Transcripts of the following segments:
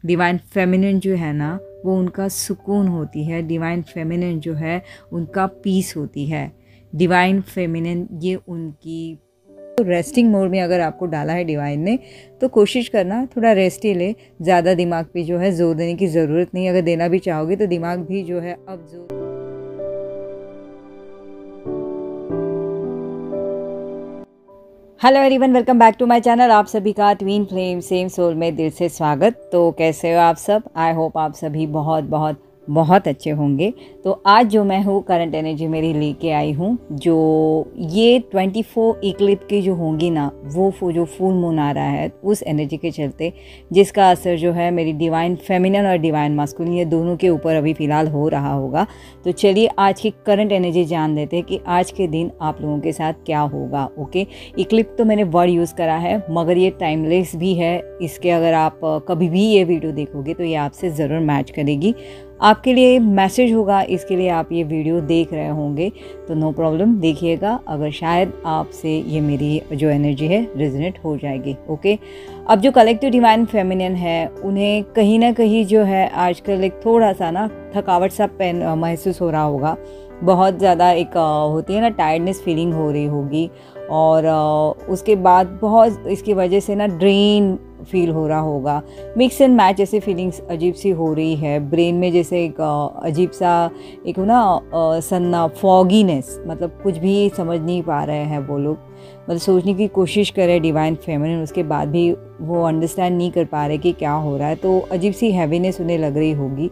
Divine feminine जो है ना वो उनका सुकून होती है, डिवाइन फेमिनिन जो है उनका पीस होती है। डिवाइन फेमिनिन ये उनकी तो रेस्टिंग मोड में अगर आपको डाला है डिवाइन ने तो कोशिश करना थोड़ा रेस्ट ही ले, ज़्यादा दिमाग पे जो है जोर देने की ज़रूरत नहीं। अगर देना भी चाहोगे तो दिमाग भी जो है अब जोर। Hello everyone, welcome back to my channel. आप सभी का ट्विन फ्लेम सेम सोल में दिल से स्वागत। तो कैसे हो आप सब? आई होप आप सभी बहुत बहुत बहुत अच्छे होंगे। तो आज जो मैं हूँ करंट एनर्जी मेरी लेके आई हूँ, जो ये 24 इक्लिप की जो होंगी ना वो जो फुल मून आ रहा है उस एनर्जी के चलते, जिसका असर जो है मेरी डिवाइन फेमिनिन और डिवाइन मास्कुलिन ये दोनों के ऊपर अभी फ़िलहाल हो रहा होगा। तो चलिए आज की करंट एनर्जी जान लेते हैं कि आज के दिन आप लोगों के साथ क्या होगा। ओके, इक्लिप तो मैंने वर्ड यूज़ करा है मगर ये टाइमलेस भी है। इसके अगर आप कभी भी ये वीडियो देखोगे तो ये आपसे ज़रूर मैच करेगी, आपके लिए मैसेज होगा। इसके लिए आप ये वीडियो देख रहे होंगे तो नो प्रॉब्लम, देखिएगा। अगर शायद आपसे ये मेरी जो एनर्जी है रेजोनेट हो जाएगी। ओके, अब जो कलेक्टिव डिवाइन फेमिनिन है उन्हें कहीं ना कहीं जो है आजकल एक थोड़ा सा ना थकावट सा महसूस हो रहा होगा। बहुत ज़्यादा एक होती है ना टायर्डनेस फीलिंग हो रही होगी, और उसके बाद बहुत इसकी वजह से ना ड्रेन फील हो रहा होगा। मिक्स एंड मैच ऐसी फीलिंग्स अजीब सी हो रही है ब्रेन में, जैसे एक अजीब सा एक ना सन्ना फॉगीनेस, मतलब कुछ भी समझ नहीं पा रहे हैं वो लोग। मतलब सोचने की कोशिश करे डिवाइन फेमिनिन, उसके बाद भी वो अंडरस्टैंड नहीं कर पा रहे कि क्या हो रहा है। तो अजीब सी हैवीनेस उन्हें लग रही होगी।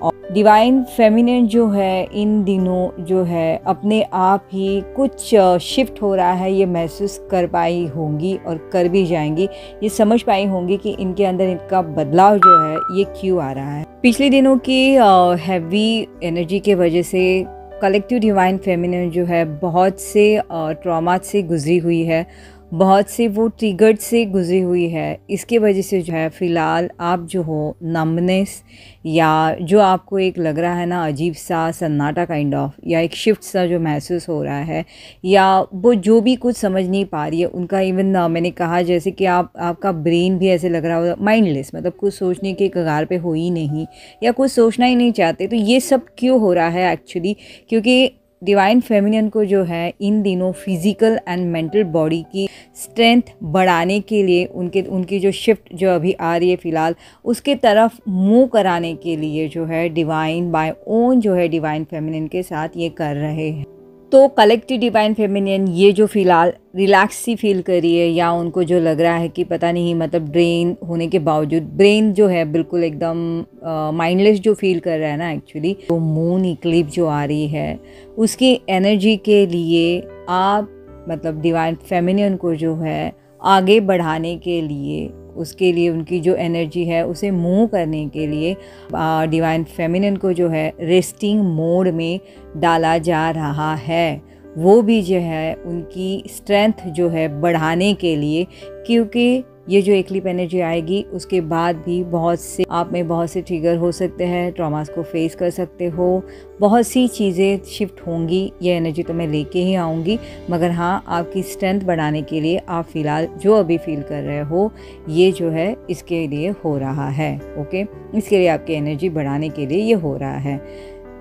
और डिवाइन फेमिनिन जो है इन दिनों जो है अपने आप ही कुछ शिफ्ट हो रहा है ये महसूस कर पाई होंगी और कर भी जाएंगी। ये समझ पाई होंगी कि इनके अंदर इनका बदलाव जो है ये क्यों आ रहा है। पिछले दिनों की हैवी एनर्जी के वजह से कलेक्टिव डिवाइन फेमिनिन जो है बहुत से ट्रॉमा से गुजरी हुई है, बहुत से वो ट्रिगर्ड से गुजरी हुई है। इसके वजह से जो है फ़िलहाल आप जो हो नम्बनेस, या जो आपको एक लग रहा है ना अजीब सा सन्नाटा काइंड ऑफ, या एक शिफ्ट सा जो महसूस हो रहा है, या वो जो भी कुछ समझ नहीं पा रही है उनका, इवन मैंने कहा जैसे कि आपका ब्रेन भी ऐसे लग रहा हो माइंडलेस, मतलब कुछ सोचने के कगार पे हो ही नहीं, या कुछ सोचना ही नहीं चाहते। तो ये सब क्यों हो रहा है एक्चुअली? क्योंकि डिवाइन फेमिनिन को जो है इन दिनों फिज़िकल एंड मेंटल बॉडी की स्ट्रेंथ बढ़ाने के लिए उनकी जो शिफ्ट जो अभी आ रही है फ़िलहाल उसके तरफ मूव कराने के लिए जो है डिवाइन बाय ओन जो है डिवाइन फेमिनिन के साथ ये कर रहे हैं। तो कलेक्टिव डिवाइन फेमिनिन ये जो फ़िलहाल रिलैक्स सी फील कर रही है, या उनको जो लग रहा है कि पता नहीं, मतलब ड्रेन होने के बावजूद ब्रेन जो है बिल्कुल एकदम माइंडलेस जो फील कर रहा है ना एक्चुअली, तो मून इक्लिप जो आ रही है उसकी एनर्जी के लिए आप मतलब डिवाइन फेमिनिन को जो है आगे बढ़ाने के लिए, उसके लिए उनकी जो एनर्जी है उसे मूव करने के लिए डिवाइन फेमिनिन को जो है रेस्टिंग मोड में डाला जा रहा है। वो भी जो है उनकी स्ट्रेंथ जो है बढ़ाने के लिए, क्योंकि ये जो इक्लिप एनर्जी आएगी उसके बाद भी बहुत से आप में बहुत से ट्रिगर हो सकते हैं, ट्रॉमास को फेस कर सकते हो, बहुत सी चीज़ें शिफ्ट होंगी। ये एनर्जी तो मैं लेके ही आऊँगी, मगर हाँ आपकी स्ट्रेंथ बढ़ाने के लिए आप फ़िलहाल जो अभी फील कर रहे हो ये जो है इसके लिए हो रहा है। ओके, इसके लिए आपकी एनर्जी बढ़ाने के लिए ये हो रहा है।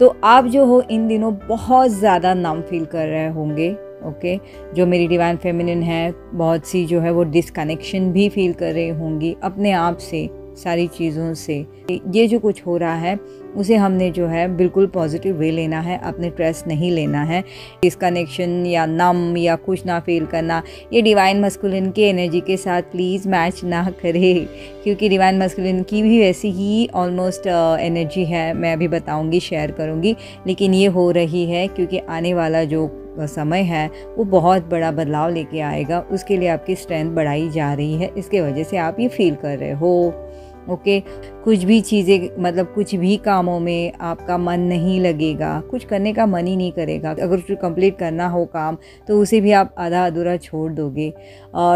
तो आप जो हो इन दिनों बहुत ज़्यादा नम फील कर रहे होंगे। ओके, जो मेरी डिवाइन फेमिनिन है बहुत सी जो है वो डिस्कनेक्शन भी फील कर रही होंगी अपने आप से, सारी चीज़ों से। ये जो कुछ हो रहा है उसे हमने जो है बिल्कुल पॉजिटिव वे लेना है, अपने स्ट्रेस नहीं लेना है। डिस्कनेक्शन या नम या कुछ ना फील करना ये डिवाइन मस्कुलिन की एनर्जी के साथ प्लीज़ मैच ना करे, क्योंकि डिवाइन मस्कुलिन की भी वैसी ही ऑलमोस्ट एनर्जी है। मैं अभी बताऊंगी, शेयर करूंगी, लेकिन ये हो रही है क्योंकि आने वाला जो समय है वो बहुत बड़ा बदलाव लेके आएगा। उसके लिए आपकी स्ट्रेंथ बढ़ाई जा रही है, इसके वजह से आप ये फील कर रहे हो। ओके, कुछ भी चीज़ें मतलब कुछ भी कामों में आपका मन नहीं लगेगा, कुछ करने का मन ही नहीं करेगा। अगर कुछ कंप्लीट करना हो काम तो उसे भी आप आधा अधूरा छोड़ दोगे।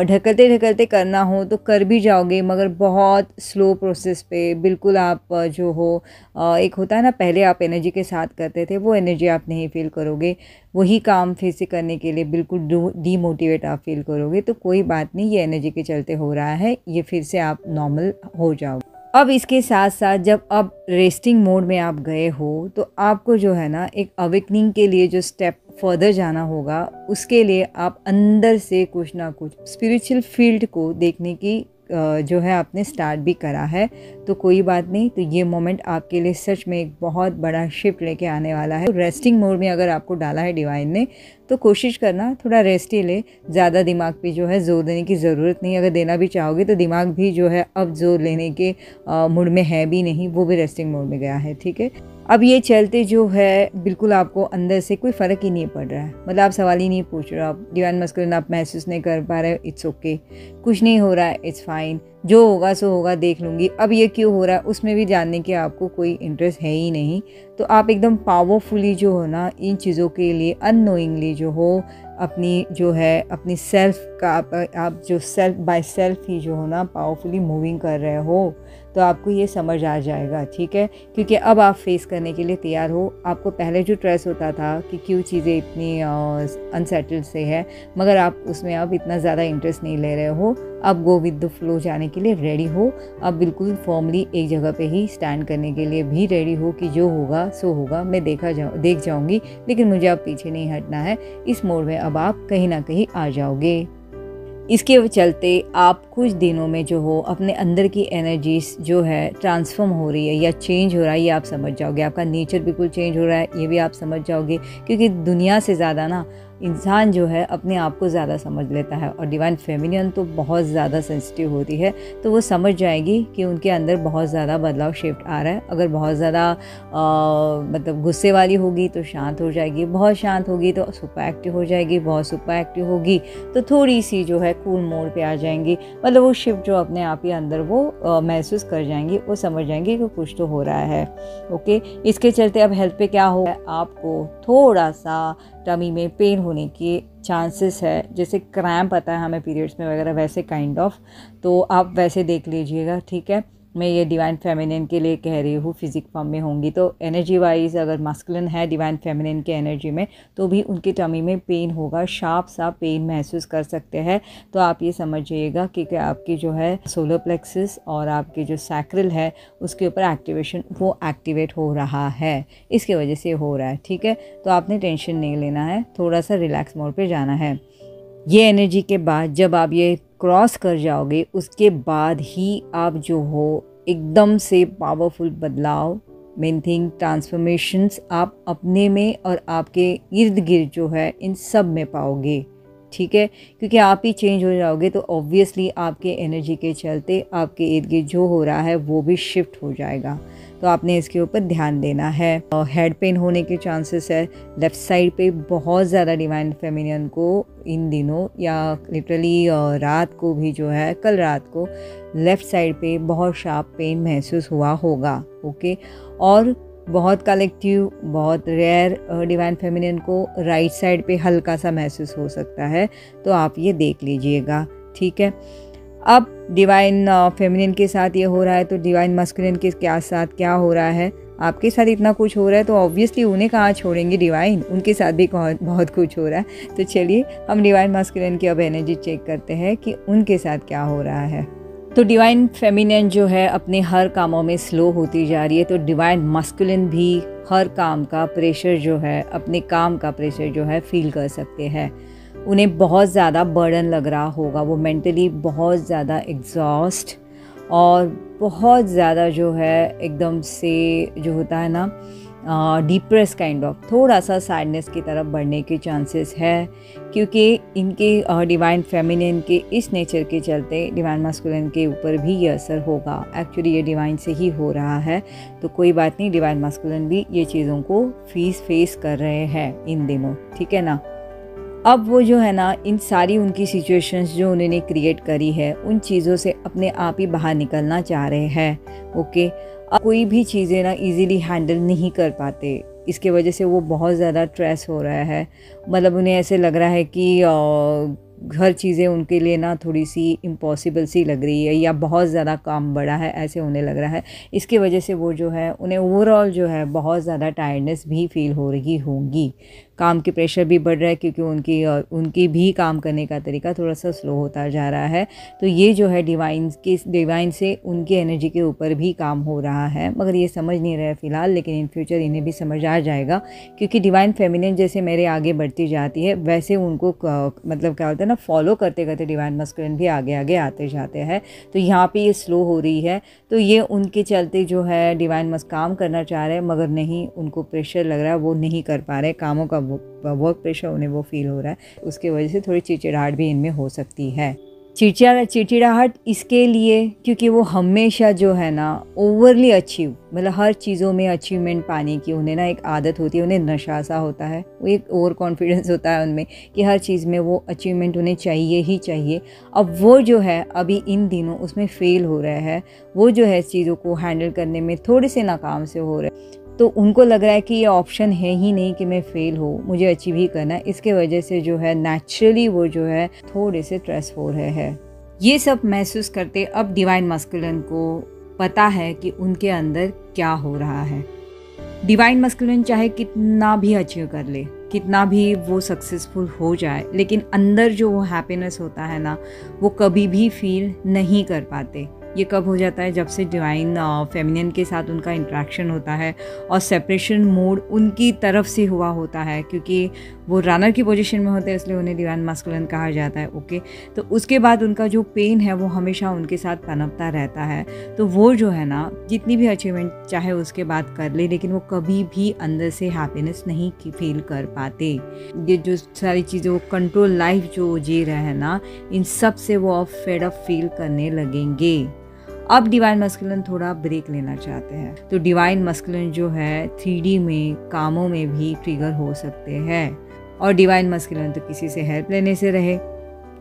ढकलते ढकलते करना हो तो कर भी जाओगे, मगर बहुत स्लो प्रोसेस पे बिल्कुल आप जो हो एक होता है ना पहले आप एनर्जी के साथ करते थे, वो एनर्जी आप नहीं फील करोगे। वही काम फिर से करने के लिए बिल्कुल डीमोटिवेट आप फील करोगे। तो कोई बात नहीं, ये एनर्जी के चलते हो रहा है, ये फिर से आप नॉर्मल हो जाओगे। अब इसके साथ साथ जब अब रेस्टिंग मोड में आप गए हो तो आपको जो है ना एक अवेकनिंग के लिए जो स्टेप फर्दर जाना होगा, उसके लिए आप अंदर से कुछ ना कुछ स्पिरिचुअल फील्ड को देखने की जो है आपने स्टार्ट भी करा है। तो कोई बात नहीं, तो ये मोमेंट आपके लिए सच में एक बहुत बड़ा शिफ्ट लेके आने वाला है। रेस्टिंग मोड में अगर आपको डाला है डिवाइन ने तो कोशिश करना थोड़ा रेस्ट ही ले, ज़्यादा दिमाग पे जो है ज़ोर देने की ज़रूरत नहीं। अगर देना भी चाहोगे तो दिमाग भी जो है अब ज़ोर लेने के मूड में है भी नहीं, वो भी रेस्टिंग मोड में गया है, ठीक है। अब ये चलते जो है बिल्कुल आपको अंदर से कोई फ़र्क ही नहीं पड़ रहा है, मतलब आप सवाल ही नहीं पूछ रहे हो, आप डिवाइन मस्कुलिन आप महसूस नहीं कर पा रहे हो, इट्स ओके, कुछ नहीं हो रहा है, इट्स फाइन, जो होगा सो होगा, देख लूँगी। अब ये क्यों हो रहा है उसमें भी जानने के आपको कोई इंटरेस्ट है ही नहीं। तो आप एकदम पावरफुली जो हो ना इन चीज़ों के लिए अननोइंगली जो हो अपनी जो है अपनी सेल्फ का आप जो सेल्फ बाय सेल्फ ही जो हो ना पावरफुली मूविंग कर रहे हो, तो आपको ये समझ आ जाएगा, ठीक है। क्योंकि अब आप फेस करने के लिए तैयार हो। आपको पहले जो स्ट्रेस होता था कि क्यों चीज़ें इतनी अनसेटल्ड से है, मगर आप उसमें अब इतना ज़्यादा इंटरेस्ट नहीं ले रहे हो। अब गो विद द फ्लो जाने के लिए रेडी हो। अब बिल्कुल फॉर्मली एक जगह पे ही स्टैंड करने के लिए भी रेडी हो कि जो होगा सो होगा, मैं देख जाऊंगी, लेकिन मुझे अब पीछे नहीं हटना है। इस मोड में अब आप कहीं ना कहीं आ जाओगे। इसके चलते आप कुछ दिनों में जो हो अपने अंदर की एनर्जीज जो है ट्रांसफॉर्म हो रही है या चेंज हो रहा है, ये आप समझ जाओगे। आपका नेचर बिल्कुल चेंज हो रहा है, ये भी आप समझ जाओगे। क्योंकि दुनिया से ज़्यादा ना इंसान जो है अपने आप को ज़्यादा समझ लेता है, और डिवाइन फेमिनियन तो बहुत ज़्यादा सेंसिटिव होती है, तो वो समझ जाएगी कि उनके अंदर बहुत ज़्यादा बदलाव शिफ्ट आ रहा है। अगर बहुत ज़्यादा मतलब गुस्से वाली होगी तो शांत हो जाएगी, बहुत शांत होगी तो सुपर एक्टिव हो जाएगी, बहुत सुपर एक्टिव होगी तो थोड़ी सी जो है कूल मोड पे आ जाएंगी। मतलब वो शिफ्ट जो अपने आप ही अंदर वो महसूस कर जाएंगी, वो समझ जाएंगी कि कुछ तो हो रहा है। ओके, इसके चलते अब हेल्थ पे क्या हो, आपको थोड़ा सा टमी में पेन होने के चांसेस है, जैसे क्रैम्प आता है हमें पीरियड्स में वगैरह, वैसे काइंड ऑफ, तो आप वैसे देख लीजिएगा, ठीक है। मैं ये डिवाइन फेमिनिन के लिए कह रही हूँ, फिजिक फॉर्म में होंगी तो एनर्जी वाइज अगर मास्कुलिन है डिवाइन फेमिनिन के एनर्जी में तो भी उनके टमी में पेन होगा, शार्प सा पेन महसूस कर सकते हैं। तो आप ये समझिएगा कि आपकी जो है सोलर प्लेक्सस और आपकी जो सैक्रल है उसके ऊपर एक्टिवेशन वो एक्टिवेट हो रहा है, इसके वजह से हो रहा है, ठीक है। तो आपने टेंशन नहीं लेना है, थोड़ा सा रिलैक्स मोड पे जाना है। ये एनर्जी के बाद जब आप ये क्रॉस कर जाओगे उसके बाद ही आप जो हो एकदम से पावरफुल बदलाव, मेन थिंग ट्रांसफॉर्मेशंस आप अपने में और आपके इर्द गिर्द जो है इन सब में पाओगे, ठीक है। क्योंकि आप ही चेंज हो जाओगे तो ऑब्वियसली आपके एनर्जी के चलते आपके इर्द गिर्द जो हो रहा है वो भी शिफ्ट हो जाएगा। तो आपने इसके ऊपर ध्यान देना है। हेड पेन होने के चांसेस है लेफ़्ट साइड पे बहुत ज़्यादा डिवाइन फेमिनियन को इन दिनों, या लिटरली रात को भी जो है कल रात को लेफ़्ट साइड पे बहुत शार्प पेन महसूस हुआ होगा, ओके। और बहुत कलेक्टिव, बहुत रेयर डिवाइन फेमिनियन को राइट साइड पे हल्का सा महसूस हो सकता है, तो आप ये देख लीजिएगा, ठीक है। अब डिवाइन फेमिनिन के साथ ये हो रहा है तो डिवाइन मस्कुलिन के साथ क्या हो रहा है, आपके साथ इतना कुछ हो रहा है तो ऑब्वियसली उन्हें कहाँ छोड़ेंगे डिवाइन, उनके साथ भी बहुत कुछ हो रहा है। तो चलिए हम डिवाइन मस्कुलिन की अब एनर्जी चेक करते हैं कि उनके साथ क्या हो रहा है। तो डिवाइन फेमिनिन जो है अपने हर कामों में स्लो होती जा रही है, तो डिवाइन मस्कुलिन भी हर काम का प्रेशर जो है, अपने काम का प्रेशर जो है फील कर सकते हैं। उन्हें बहुत ज़्यादा बर्डन लग रहा होगा, वो मेंटली बहुत ज़्यादा एग्जॉस्ट और बहुत ज़्यादा जो है एकदम से जो होता है ना डिप्रेस काइंड ऑफ, थोड़ा सा सैडनेस की तरफ बढ़ने के चांसेस है। क्योंकि इनके डिवाइन फेमिनिन के इस नेचर के चलते डिवाइन मस्कुलिन के ऊपर भी ये असर होगा। एक्चुअली ये डिवाइन से ही हो रहा है, तो कोई बात नहीं, डिवाइन मस्कुलिन भी ये चीज़ों को फेस कर रहे हैं इन दिनों, ठीक है ना। अब वो जो है ना इन सारी उनकी सिचुएशंस जो उन्होंने क्रिएट करी है उन चीज़ों से अपने आप ही बाहर निकलना चाह रहे हैं, ओके। अब कोई भी चीज़ें ना इजीली हैंडल नहीं कर पाते, इसके वजह से वो बहुत ज़्यादा स्ट्रेस हो रहा है। मतलब उन्हें ऐसे लग रहा है कि हर चीज़ें उनके लिए ना थोड़ी सी इम्पॉसिबल सी लग रही है या बहुत ज़्यादा काम बढ़ा है ऐसे उन्हें लग रहा है। इसकी वजह से वो जो है उन्हें ओवरऑल जो है बहुत ज़्यादा टायर्डनेस भी फील हो रही होंगी। काम के प्रेशर भी बढ़ रहा है क्योंकि उनकी भी काम करने का तरीका थोड़ा सा स्लो होता जा रहा है। तो ये जो है डिवाइन से उनकी एनर्जी के ऊपर भी काम हो रहा है, मगर ये समझ नहीं रहे फ़िलहाल, लेकिन इन फ्यूचर इन्हें भी समझ आ जाएगा। क्योंकि डिवाइन फेमिनिन जैसे मेरे आगे बढ़ती जाती है वैसे उनको मतलब क्या होता है ना, फॉलो करते करते डिवाइन मस्कुलिन भी आगे आगे आते जाते हैं। तो यहाँ पे ये स्लो हो रही है, तो ये उनके चलते जो है डिवाइन मस्क काम करना चाह रहे हैं मगर नहीं, उनको प्रेशर लग रहा है, वो नहीं कर पा रहे, कामों का वर्क प्रेशर उन्हें वो फील हो रहा है। उसकी वजह से थोड़ी चिड़चिड़ाहट भी इनमें हो सकती है। चिड़चिड़ाहट इसके लिए क्योंकि वो हमेशा जो है ना ओवरली अचीव, मतलब हर चीज़ों में अचीवमेंट पाने की उन्हें ना एक आदत होती है, उन्हें नशा सा होता है, वो एक ओवर कॉन्फिडेंस होता है उनमें कि हर चीज़ में वो अचीवमेंट उन्हें चाहिए ही चाहिए। अब वो जो है अभी इन दिनों उसमें फ़ेल हो रहा है, वो जो है चीज़ों को हैंडल करने में थोड़े से नाकाम से हो रहे हैं। तो उनको लग रहा है कि ये ऑप्शन है ही नहीं कि मैं फ़ेल हो, मुझे अचीव ही करना है। इसके वजह से जो है नेचुरली वो जो है थोड़े से स्ट्रेस हो रहे हैं। ये सब महसूस करते अब डिवाइन मस्कुलिन को पता है कि उनके अंदर क्या हो रहा है। डिवाइन मस्कुलिन चाहे कितना भी अचीव कर ले, कितना भी वो सक्सेसफुल हो जाए, लेकिन अंदर जो वो हैप्पीनेस होता है ना वो कभी भी फील नहीं कर पाते। ये कब हो जाता है, जब से डिवाइन फेमिनिन के साथ उनका इंटरेक्शन होता है और सेपरेशन मोड उनकी तरफ से हुआ होता है, क्योंकि वो रनर की पोजीशन में होते हैं इसलिए उन्हें डिवाइन मस्कुलिन कहा जाता है। ओके, तो उसके बाद उनका जो पेन है वो हमेशा उनके साथ पनपता रहता है। तो वो जो है ना जितनी भी अचीवमेंट चाहे उसके बाद कर ले, लेकिन वो कभी भी अंदर से हैप्पीनेस नहीं फील कर पाते। ये जो सारी चीज़ें वो कंट्रोल लाइफ जो जी रहे हैं ना, इन सब से वो अब फेड अप फील करने लगेंगे। अब डिवाइन मस्कुलिन थोड़ा ब्रेक लेना चाहते हैं, तो डिवाइन मस्कुलिन जो है 3D में कामों में भी ट्रिगर हो सकते हैं, और डिवाइन मस्कुलिन तो किसी से हेल्प लेने से रहे।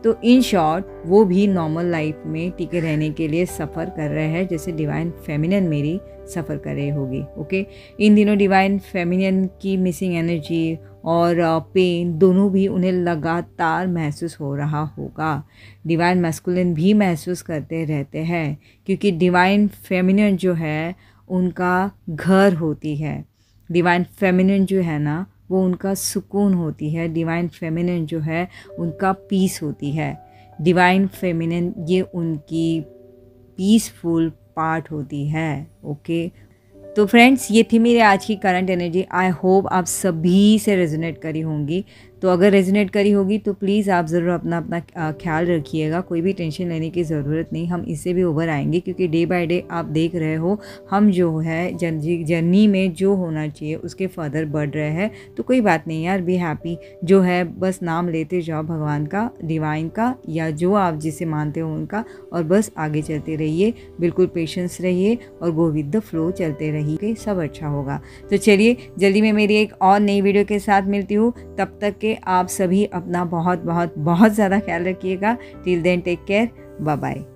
तो इन शॉर्ट वो भी नॉर्मल लाइफ में टिके रहने के लिए सफ़र कर रहे हैं जैसे डिवाइन फेमिनिन मेरी सफ़र कर रही होगी। ओके, इन दिनों डिवाइन फेमिनिन की मिसिंग एनर्जी और पेन दोनों भी उन्हें लगातार महसूस हो रहा होगा। डिवाइन मस्कुलिन भी महसूस करते रहते हैं क्योंकि डिवाइन फेमिनिन जो है उनका घर होती है। डिवाइन फेमिनिन जो है ना वो उनका सुकून होती है। डिवाइन फेमिनिन जो है उनका पीस होती है। डिवाइन फेमिनिन ये उनकी पीसफुल पार्ट होती है। ओके, तो फ्रेंड्स ये थी मेरी आज की करंट एनर्जी। आई होप आप सभी से रेजोनेट करी होंगी। तो अगर रेजोनेट करी होगी तो प्लीज़ आप ज़रूर अपना ख्याल रखिएगा। कोई भी टेंशन लेने की ज़रूरत नहीं, हम इससे भी उभर आएंगे क्योंकि डे बाय डे आप देख रहे हो हम जो है जर्नी में जो होना चाहिए उसके फर्दर बढ़ रहे हैं। तो कोई बात नहीं यार, बी हैप्पी। जो है बस नाम लेते जाओ भगवान का, डिवाइन का, या जो आप जिसे मानते हो उनका, और बस आगे चलते रहिए। बिल्कुल पेशेंस रहिए और गो विद द फ्लो चलते रहिए, सब अच्छा होगा। तो चलिए जल्दी मैं मेरी एक और नई वीडियो के साथ मिलती हूँ। तब तक के आप सभी अपना बहुत बहुत बहुत ज़्यादा ख्याल रखिएगा। Till then take care, bye bye.